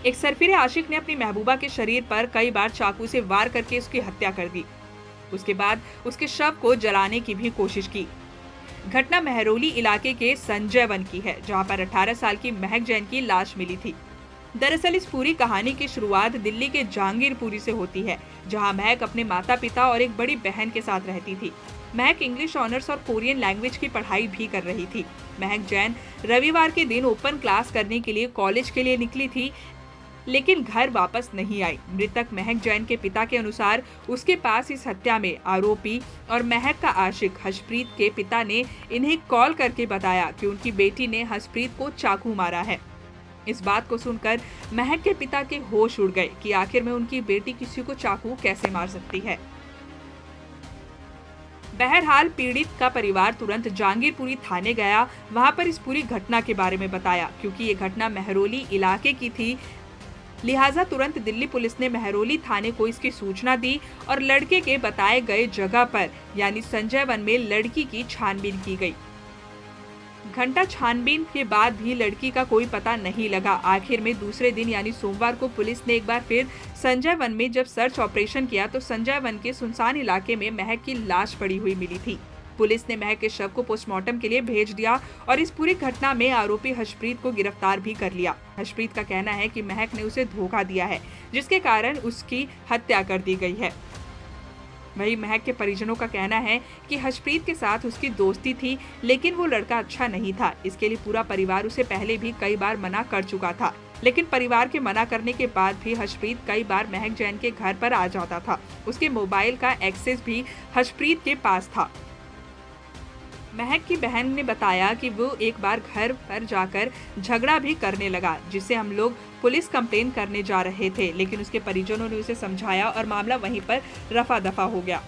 एक सरफिरे आशिक ने अपनी महबूबा के शरीर पर कई बार चाकू से वार करके उसकी हत्या कर दी। उसके बाद उसके शव को जलाने की भी कोशिश की। घटना महरौली इलाके के संजय वन की है, जहां पर 18 साल की महक जैन की लाश मिली थी। दरअसल इस पूरी कहानी की शुरुआत दिल्ली के जहांगीरपुरी से होती है, जहां महक अपने माता पिता और एक बड़ी बहन के साथ रहती थी। महक इंग्लिश ऑनर्स और कोरियन लैंग्वेज की पढ़ाई भी कर रही थी। महक जैन रविवार के दिन ओपन क्लास करने के लिए कॉलेज के लिए निकली थी, लेकिन घर वापस नहीं आई। मृतक महक जैन के पिता के अनुसार उसके पास इस हत्या में आरोपी और महक का आशिक हर्षप्रीत के पिता ने इन्हें कॉल करके बताया कि उनकी बेटी ने हर्षप्रीत को चाकू मारा है। इस बात को सुनकर महक के पिता के होश उड़ गए कि आखिर में उनकी बेटी किसी को चाकू कैसे मार सकती है। बहरहाल पीड़ित का परिवार तुरंत जहांगीरपुरी थाने गया। वहां पर इस पूरी घटना के बारे में बताया। क्योंकि ये घटना महरौली इलाके की थी, लिहाजा तुरंत दिल्ली पुलिस ने महरौली थाने को इसकी सूचना दी और लड़के के बताए गए जगह पर यानी संजय वन में लड़की की छानबीन की गई। घंटा छानबीन के बाद भी लड़की का कोई पता नहीं लगा। आखिर में दूसरे दिन यानी सोमवार को पुलिस ने एक बार फिर संजय वन में जब सर्च ऑपरेशन किया तो संजय वन के सुनसान इलाके में महक की लाश पड़ी हुई मिली थी। पुलिस ने महक के शव को पोस्टमार्टम के लिए भेज दिया और इस पूरी घटना में आरोपी हर्षप्रीत को गिरफ्तार भी कर लिया। हर्षप्रीत का कहना है कि महक ने उसे धोखा दिया है, जिसके कारण उसकी हत्या कर दी गई है। वहीं महक के परिजनों का कहना है कि हर्षप्रीत के साथ उसकी दोस्ती थी, लेकिन वो लड़का अच्छा नहीं था। इसके लिए पूरा परिवार उसे पहले भी कई बार मना कर चुका था, लेकिन परिवार के मना करने के बाद भी हर्षप्रीत कई बार महक जैन के घर पर आ जाता था। उसके मोबाइल का एक्सेस भी हर्षप्रीत के पास था। महक की बहन ने बताया कि वो एक बार घर पर जाकर झगड़ा भी करने लगा, जिससे हम लोग पुलिस कंप्लेन करने जा रहे थे, लेकिन उसके परिजनों ने उसे समझाया और मामला वहीं पर रफा दफा हो गया।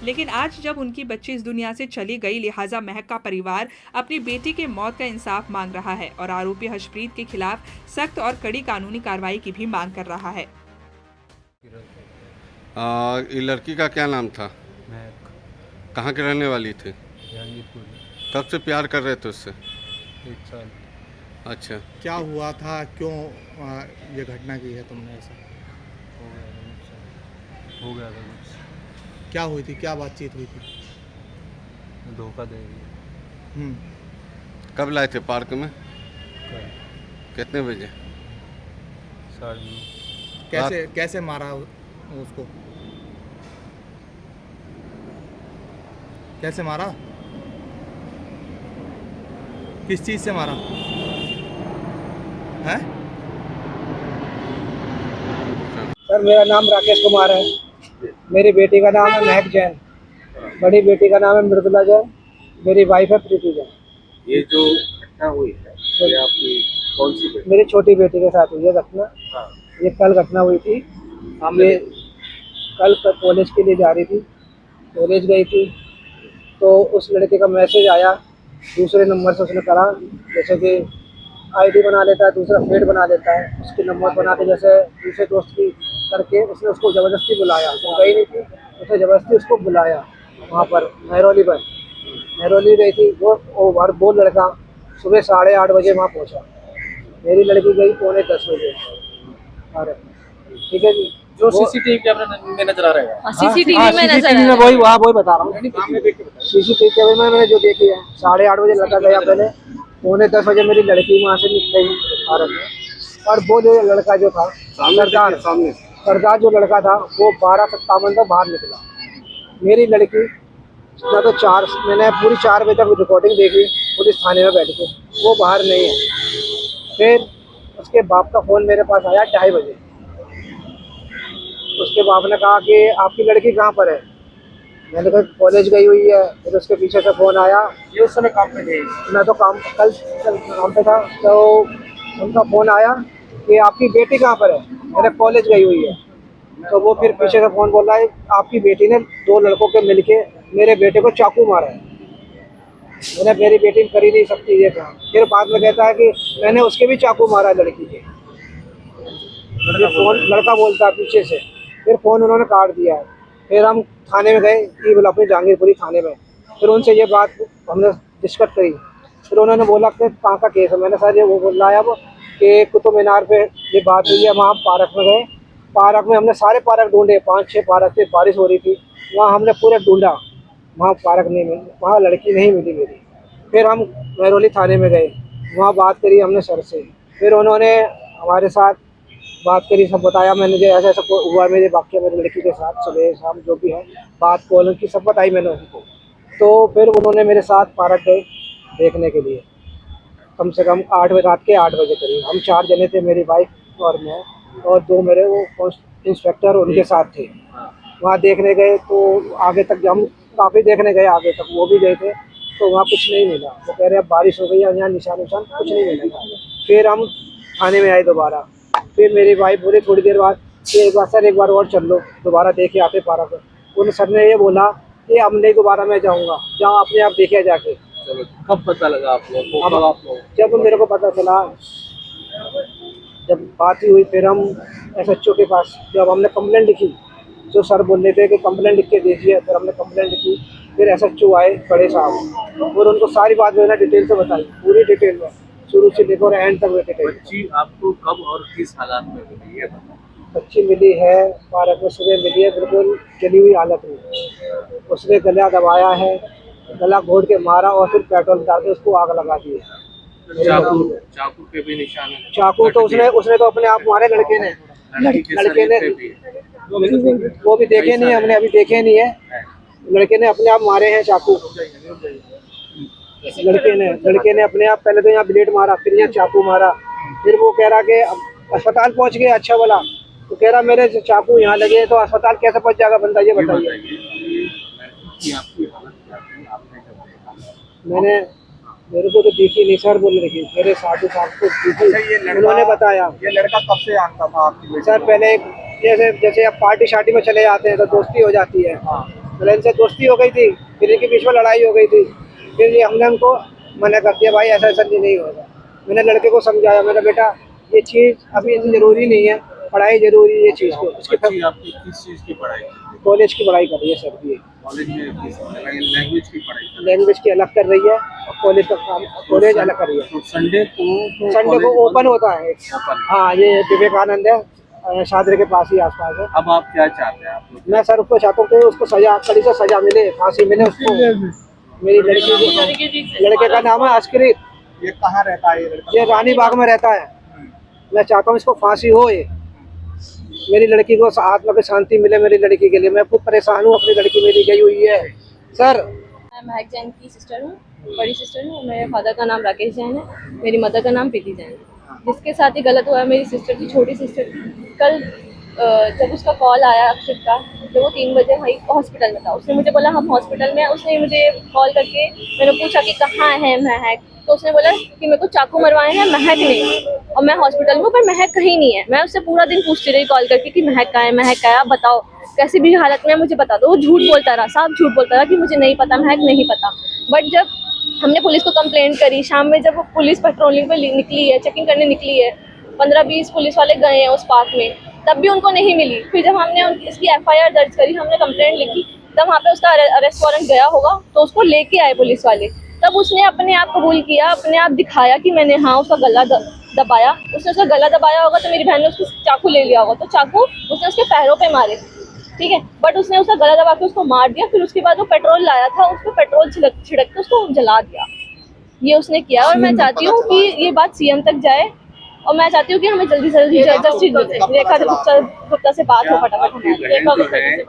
लेकिन आज जब उनकी बच्ची इस दुनिया से चली गई, लिहाजा महक का परिवार अपनी बेटी के मौत का इंसाफ मांग रहा है और आरोपी हर्षप्रीत के खिलाफ सख्त और कड़ी कानूनी कार्रवाई की भी मांग कर रहा है। ये लड़की का क्या नाम था? महक। कहाँ के रहने वाली थी? जहांगीरपुरी। कब से प्यार कर रहे थे उससे? 1 साल। अच्छा, क्या हुआ था, क्यों ये घटना की है तुमने ऐसा? हो गया था कुछ। क्या हुई थी, क्या बातचीत हुई थी? धोखा दे रही है। कब लाए थे पार्क में? कल कितने बजे? 9:30। कैसे मारा उसको? कैसे मारा? किस चीज़ से मारा है? सर मेरा नाम राकेश कुमार है। मेरी बेटी का नाम है महक जैन, बड़ी बेटी का नाम है मृदुला जैन, मेरी वाइफ है प्रीति जैन। ये जो घटना हुई है ये आपकी कौन सी बेटी? मेरी छोटी बेटी के साथ हुई है घटना। हाँ। ये कल घटना हुई थी। ये कल कॉलेज के लिए जा रही थी, कॉलेज गई थी तो उस लड़के का मैसेज आया दूसरे नंबर से। उसने करा जैसे कि आईडी बना लेता है, दूसरा फेड बना लेता है, उसके नंबर बना के जैसे दूसरे दोस्त की करके उसने उसको ज़बरदस्ती बुलाया। वो गई नहीं थी, उसने ज़बरदस्ती उसको बुलाया वहाँ पर महरौली पर। महरौली गई थी वो लड़का सुबह 8:30 बजे वहाँ पहुँचा। मेरी लड़की गई 9:45 बजे। अरे ठीक है जी, जो सीसीटीवी कैमरा में नजर आ रहा है। सीसीटीवी में वही बता रहा हूँ। सीसीटीवी कैमरे में मैंने जो देखी है 8:30 बजे लड़का गया, पहले 9:10 बजे मेरी लड़की वहाँ से निकल गई। और वो जो लड़का जो था सरदार जो लड़का था वो 12:57 तक बाहर निकला। मेरी लड़की ना तो मैंने पूरी 4 बजे तक रिकॉर्डिंग देखी पुलिस थाने में बैठ के, वो बाहर नहीं है। फिर उसके बाप का फ़ोन मेरे पास आया 2:30 बजे। उसके बाप ने कहा कि आपकी लड़की कहाँ पर है? मैंने कहा कॉलेज गई हुई है। फिर उसके पीछे से फ़ोन आया। ये उस समय काम पे थे? मैं तो कल काम पे था, तो उनका फ़ोन आया कि आपकी बेटी कहाँ पर है? मैंने कॉलेज गई हुई है। तो वो फिर पीछे से फ़ोन बोल रहा है आपकी बेटी ने 2 लड़कों के मिलके मेरे बेटे को चाकू मारा है। मैंने मेरी बेटी कर ही नहीं सकती ये काम। फिर बाद में कहता है कि मैंने उसके भी चाकू मारा है लड़की के। ये फ़ोन लड़का बोलता है पीछे से। फिर फ़ोन उन्होंने काट दिया है। फिर हम थाने में गए कि बोला अपने जहांगीरपुरी थाने में। फिर उनसे ये बात हमने डिस्कस करी। फिर उन्होंने बोला कि कहाँ का केस है? मैंने सर ये वो बोल रहा है अब कि कुतुब मीनार पे ये बात हुई है, वहाँ पार्क में गए। पार्क में हमने सारे पार्क ढूंढे, 5-6 पार्क थे, बारिश हो रही थी, वहाँ हमने पूरा ढूंढा, वहाँ पार्क नहीं मिली, वहाँ लड़की नहीं मिली मेरी। फिर हम महरौली थाने में गए, वहाँ बात करी हमने सर से। फिर उन्होंने हमारे साथ बात करी, सब बताया मैंने, जो ऐसा ऐसा हुआ मेरे वाक्य मेरी लड़की के साथ, सुबह शाम जो भी है बात कॉल की सब बताई मैंने उनको। तो फिर उन्होंने मेरे साथ पार्क गए देखने के लिए, कम से कम 8 बजे, रात के 8 बजे करीब। हम 4 जने थे, मेरी वाइफ और मैं, और 2 मेरे वो इंस्पेक्टर उनके साथ थे। वहाँ देखने गए तो आगे तक हम काफ़ी देखने गए, आगे तक वो भी गए थे, तो वहाँ कुछ नहीं मिला। वो कह रहे अब बारिश हो गई है, यहाँ निशान कुछ नहीं मिलेगा। फिर हम थाने में आए दोबारा। फिर मेरी वाइफ बोली थोड़ी देर बाद कि एक बार सर एक बार और चल लो, दोबारा देखे आते पार्क। उन सर ने ये बोला कि अब नहीं, दोबारा मैं जाऊँगा, जाओ अपने आप देखिए जाके। चलो, कब पता लगा आप लोगों को? कब आप लोग? जब मेरे को पता चला, जब बात ही हुई, फिर हम SHO के पास, जब हमने कंप्लेंट लिखी, जो सर बोल रहे थे कि कंप्लेंट लिख के दीजिए, फिर हमने कंप्लेंट लिखी। फिर SHO आए बड़े साहब, और उनको सारी बात मैंने डिटेल से बताई, पूरी डिटेल में, शुरू से लेकर एंड तक डिटेल। बच्ची आपको कब और किस हालात में मिली है? बच्ची मिली है पार्क में, सुबह मिली है, बिल्कुल जली हुई हालत में। उसने गला दबाया है, गला घोट के मारा और फिर पेट्रोल डाल के उसको आग लगा दी है। चाकू के भी निशान है? चाकू तो उसने तो अपने आप मारे, लड़के ने वो भी देखे नहीं, हमने अभी देखे नहीं है। लड़के ने अपने आप मारे हैं चाकू, लड़के ने अपने आप, पहले तो यहाँ ब्लेड मारा, फिर यहाँ चाकू मारा। फिर वो कह रहा कि अस्पताल पहुँच गए, अच्छा वाला, तो कह रहा मेरे चाकू यहाँ लगे, तो अस्पताल कैसे पहुँच जाएगा बंदा, ये बताइए। मेरे को तो दिखी नहीं सर, बोल रही मेरे साधु साहब को दिखी, उन्होंने बताया। ये लड़का कब से जानता था आपकी? सर पहले जैसे अब पार्टी शार्टी में चले जाते हैं तो दोस्ती हो जाती है, तो इनसे दोस्ती हो गई थी, फिर इनके बीच में लड़ाई हो गई थी। फिर ये हमने उनको मना कर दिया, भाई ऐसा नहीं होगा। मैंने लड़के को समझाया, मेरा बेटा ये चीज़ अभी इतनी ज़रूरी नहीं है, पढ़ाई जरूरी है ये चीज़ को। इसकी आपकी किस चीज़ की पढ़ाई? कॉलेज की पढ़ाई कर रही है सर, ये कॉलेज में किस लैंग्वेज की पढ़ाई? लैंग्वेज की अलग कर रही है और कॉलेज का काम, कॉलेज अलग कर रही है। तो संडे को ओपन होता है। हाँ, ये विवेकानंद है, शादरे के पास ही आसपास है। अब आप क्या चाहते हैं? आप लोग मैं सर उसको चाहता हूँ कि उसको सजा, कड़ी से सजा मिले, फांसी मिले उसको। मेरी लड़के का नाम है अस्कृत। ये कहाँ रहता है ये लड़का? ये रानी बाग में रहता है। मैं चाहता हूँ इसको फांसी हो, ये मेरी लड़की को आत्मा की शांति मिले। मेरी लड़की के लिए मैं खूब परेशान हूँ, अपनी लड़की मेरी गई हुई है सर। मैं महक जैन की सिस्टर हूँ, बड़ी सिस्टर हूँ। मेरे फादर का नाम राकेश जैन है, मेरी मदर का नाम प्रीति जैन है। जिसके साथ ही गलत हुआ है मेरी सिस्टर की, छोटी सिस्टर की। कल जब उसका कॉल आया अक्षित का, जब वो 3 बजे वहीं हॉस्पिटल में था, उसने मुझे बोला हम हॉस्पिटल में हैं। उसने मुझे कॉल करके मैंने पूछा कि कहाँ है महक, तो उसने बोला कि मेरे को चाकू मरवाए हैं, महक नहीं, और मैं हॉस्पिटल में हूँ पर महक कहीं नहीं है। मैं उससे पूरा दिन पूछती रही कॉल करके कि महक कहाँ है, महक कहाँ है, आप बताओ कैसी भी हालत में मुझे बता दो। वो झूठ बोलता रहा, साफ झूठ बोलता रहा कि मुझे नहीं पता, महक नहीं पता। बट जब हमने पुलिस को कंप्लेंट करी, शाम में जब पुलिस पेट्रोलिंग पे निकली है, चेकिंग करने निकली है, 15-20 पुलिस वाले गए हैं उस पार्क में, तब भी उनको नहीं मिली। फिर जब हमने इसकी FIR दर्ज करी, हमने कंप्लेंट लिखी, तब वहाँ पे उसका अरेस्ट वारंट गया होगा, तो उसको लेके आए पुलिस वाले। तब उसने अपने आप कबूल किया, अपने आप दिखाया कि मैंने हाँ उसका गला दबाया। उसने उसका गला दबाया होगा तो मेरी बहन ने उसको चाकू ले लिया होगा, तो चाकू उसने उसके पैरों पे मारे, ठीक है। बट उसने उसका गला दबा के उसको मार दिया। फिर उसके बाद वो पेट्रोल लाया था, उस पर पेट्रोल छिड़क के उसको जला दिया। ये उसने किया, और मैं चाहती हूँ कि ये बात CM तक जाए, और मैं चाहती हूँ कि हमें जल्दी से जल्दी जस्टिस मिले। रेखा गुप्ता से बात हो फटाफट।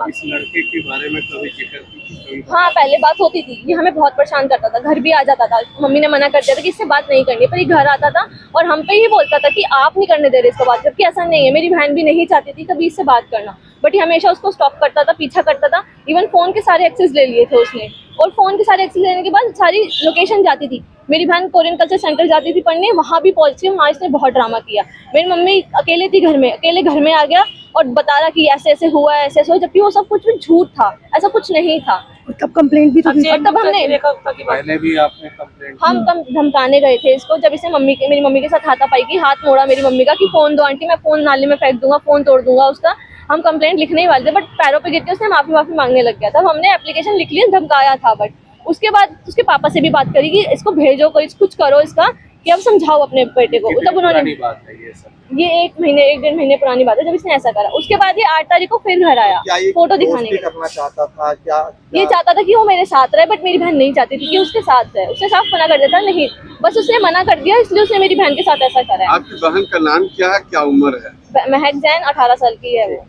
इस लड़के के बारे में कभी जिक्र की? हाँ, पहले बात होती थी, ये हमें बहुत परेशान करता था, घर भी आ जाता था। मम्मी ने मना कर दिया था कि इससे बात नहीं करनी, पर ये घर आता था और हम पे ही बोलता था कि आप नहीं करने दे रहे इसको बात, जबकि ऐसा नहीं है। मेरी बहन भी नहीं चाहती थी कभी इससे बात करना, बट ये हमेशा उसको स्टॉप करता था, पीछा करता था। इवन फ़ोन के सारे एक्सेस ले लिए थे उसने, और फ़ोन के सारे एक्सेस लेने के बाद सारी लोकेशन जाती थी। मेरी बहन कोरियन कल्चर सेंटर जाती थी पढ़ने, वहाँ भी पहुँची, वहाँ इसने बहुत ड्रामा किया। मेरी मम्मी अकेले थी घर में, अकेले घर में आ गया और बता रहा कि ऐसे ऐसे हुआ है, ऐसे ऐसे हुआ, जबकि वो सब कुछ भी झूठ था, ऐसा कुछ नहीं था। तब कंप्लेंट भी थी, तब हमने पहले भी आपने कंप्लेंट? हम धमकाने गए थे इसको, जब इसे मेरी मम्मी के साथ हाथापाई की, हाथ मोड़ा मेरी मम्मी का कि फ़ोन दो आंटी, मैं फ़ोन नाले में फेंक दूंगा, फ़ोन तोड़ दूंगा उसका। हम कंप्लेंट लिखने ही वाले थे, बट पैरों पे गिर के उसने माफ़ी मांगने लग गया। तब हमने एप्लीकेशन लिख लिया, धमकाया था। बट उसके बाद उसके पापा से भी बात करी कि इसको भेजो, कोई कुछ करो इसका, कि अब समझाओ अपने बेटे को। कितनी तब उन्होंने, पुरानी बात है ये सब? ये 1 महीने 1 डेढ़ महीने पुरानी बात है जब इसने ऐसा करा। उसके बाद ये 8 तारीख को फिर घर आया क्या ये फोटो दिखाने दोस्ती के लिए। करना चाहता था क्या, ये चाहता था कि वो मेरे साथ रहे, बट मेरी बहन नहीं चाहती थी कि उसके साथ रहे। उसने साफ मना कर दिया था, नहीं, बस उसने मना कर दिया, इसलिए उसने मेरी बहन के साथ ऐसा करा है। आपकी बहन का नाम क्या है, क्या उम्र है? महक जैन 18 साल की है वो।